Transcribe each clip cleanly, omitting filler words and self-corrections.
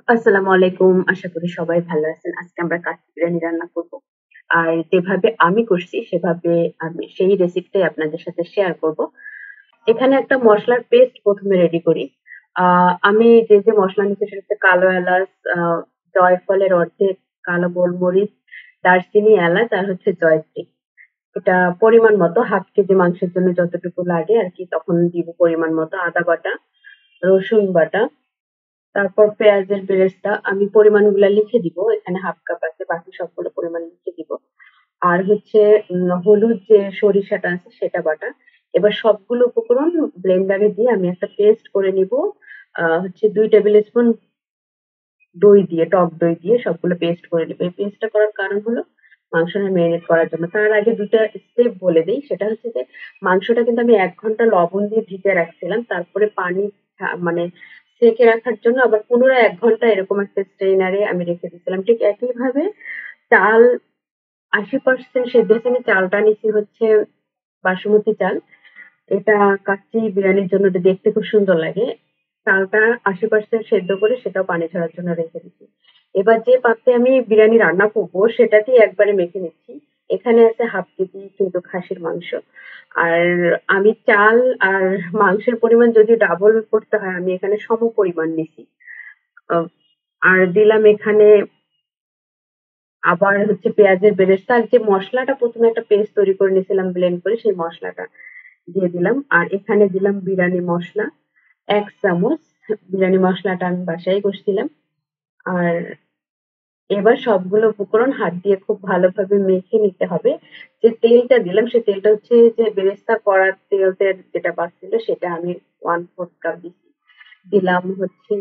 আসসালামু আলাইকুম। আশা করি সবাই ভালো আছেন। আজকে আমরা কাচ্চি বিরিয়ানি রান্না করব। আর যেভাবে আমি করছি সেভাবে আমি সেই রেসিপিটাই আপনাদের সাথে শেয়ার করব। এখানে একটা মসলার পেস্ট ১ম এ রেডি করি। আমি যে মসলা নিচ্ছি সেটা হচ্ছে কালো এলাচ, জয়ফলের অর্ধেক, কালো গোলমরিচ, দারচিনি, এলাচ আর হচ্ছে জয়ত্রী। এটা পরিমাণ মতো ১/২ কেজি মাংসের জন্য যতটুকু লাগে আরকি তখন দিব পরিমাণ মতো। আদা বাটা, রসুন বাটা, তারপর পেঁয়াজের বেরেস্তা আমি পরিমাণগুলা লিখে দিব। এখানে ১/২ কাপ আছে, বাকি সবগুলো পরিমাণ লিখে দিব। আর হচ্ছে হলুদ যে সরিষাটা আছে সেটা বাটা। এবার সবগুলো উপকরণ ব্লেন্ডারে দিয়ে আমি একটা পেস্ট করে নিব। হচ্ছে ২ টেবিল স্পুন দই দিয়ে, টক দই দিয়ে সবগুলো পেস্ট করে নিব। এই পেস্টটা করার কারণ হলো মাংসটা মেরিনেট করার জন্য। তার আগে ২ টা স্টেপ বলে দেই। সেটা হচ্ছে যে মাংসটা কিন্তু আমি ১ ঘন্টা লবণ দিয়ে ভিজিয়ে রাখছিলাম। তারপরে পানি মানে সেঁকে রাখার জন্য আবার পুনরায় ১ ঘন্টা এরকম একটা স্ট্রেইনারে আমি রেখে দিয়েছিলাম। ঠিক একইভাবে চাল ৮০% সেদ্ধ হয়েছে। আমি চালটা নিচ্ছি হচ্ছে বাসমতি চাল। এটা কাচ্চি বিরিয়ানির জন্য এটা দেখতে খুব সুন্দর লাগে। চালটা ৮০% সেদ্ধ করে সেটাও পানি ঝরার জন্য রেখে দিচ্ছি। এবার যে পাত্রে আমি বিরিয়ানি রান্না করব সেটাতেই একবারে মেখে নিচ্ছি। এখানে আছে ১/২ কেজি কিন্তু খাসির মাংস। আর আমি চাল আর মাংসের পরিমাণ যদি ডাবল করতে হয় আমি এখানে সমপরিমাণ নিছি। আ আর দিলাম এখানে আবার হচ্ছে পেঁয়াজের বেরেস্তা আর যে মসলাটা ১ম এ একটা পেস্ট তৈরি করে নিয়েছিলাম ব্লেন্ড করে সেই মসলাটা দিয়ে দিলাম। আর এখানে দিলাম বিরিয়ানি মসলা ১ চামচ। বিরিয়ানি মসলাটা আমি বাসায় করছিলাম। আর এবার সবগুলো উপকরণ হাত দিয়ে খুব ভালোভাবে মেখে নিতে হবে। যে তেলটা দিলাম সে তেলটা হচ্ছে যে বেরেস্তা করার তেলের যেটা বাঁচছিল সেটা আমি 1/4 কাপ দিছি। দিলাম হচ্ছে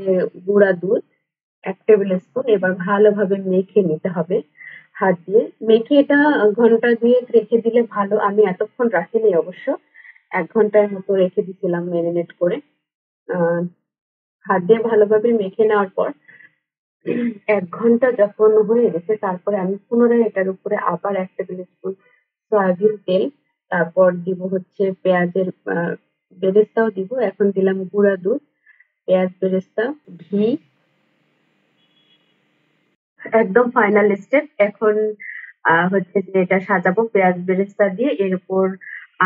গুঁড়া দুধ ১ টেবিল স্পুন। এবার ভালোভাবে মেখে নিতে হবে হাত দিয়ে। মেখে এটা ঘন্টা ২ এক রেখে দিলে ভালো। আমি এতক্ষণ রাখিনি অবশ্য। ১ ঘন্টার মতো রেখে দিছিলাম মেরিনেট করে। আ হাত দিয়ে ভালোভাবে মেখে নেওয়ার পর ১ ঘন্টা যখন হয়ে গেছে তারপরে আমি পুনরায় এটার উপরে আবার ১ টেবিল স্পুন সয়াবিন তেল, তারপর দিব হচ্ছে পেঁয়াজের বেরেস্তাও দিব। এখন দিলাম গুঁড়া দুধ, পেঁয়াজ বেরেস্তা, ঘি, একদম ফাইনাল স্টেপ। এখন হচ্ছে যে এটা সাজাবো পেঁয়াজ বেরেস্তা দিয়ে। এর উপর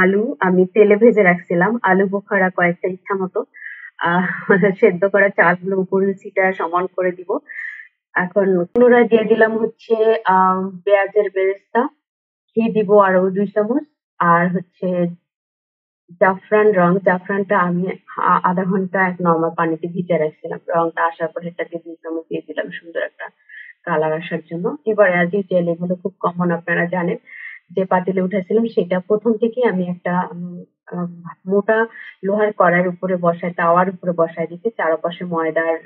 আলু আমি তেলে ভেজে রাখছিলাম। আলু বোখারা কয়েকটা ইচ্ছামতো। আহ সেদ্ধ করা চালগুলো উপরে ছিটায় সমান করে দিব। এখন পুনরায় দিয়ে দিলাম হচ্ছে পেঁয়াজের বেরেস্তা, ঘি দিব আরো ২ চামচ। আর হচ্ছে জাফরান রং, জাফরানটা আমি ০.৫ ঘন্টা নরমাল পানিতে ভিজিয়ে রাখছিলাম। রংটা আসার পর এটাকে ২ চামচ দিয়ে দিলাম সুন্দর একটা কালার আসার জন্য। এবার অ্যাজ ইউজুয়াল এগুলো খুব কমন আপনারা জানেন। যে পাতিলে উঠাইছিলাম সেটা ১ম থেকেই আমি একটা আ মোটা লোহার কড়াইয়ের উপরে বসায় তাওয়ার উপরে বসায় দিয়েছি। চারপাশে ময়দার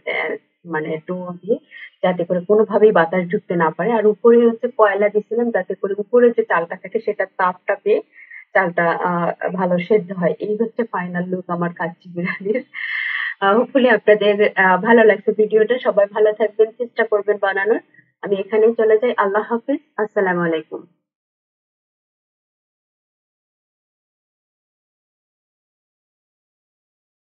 মানে ডো দিয়ে যাতে করে কোনোভাবেই বাতাস ঢুকতে না পারে। আর উপরে হচ্ছে কয়লা দিছিলাম যাতে করে উপরে যে চালটা থাকে সেটার তাপটা পেয়ে চালটা ভালো সেদ্ধ হয়। এই হচ্ছে ফাইনাল লুক আমার কাচ্চি বিরিয়ানির। হোপফুলি আপনাদের ভালো লাগছে ভিডিওটা। সবাই ভালো থাকবেন, চেষ্টা করবেন বানানোর। আমি এখানেই চলে যাই। আল্লাহ হাফেজ। আসসালামু আলাইকুম।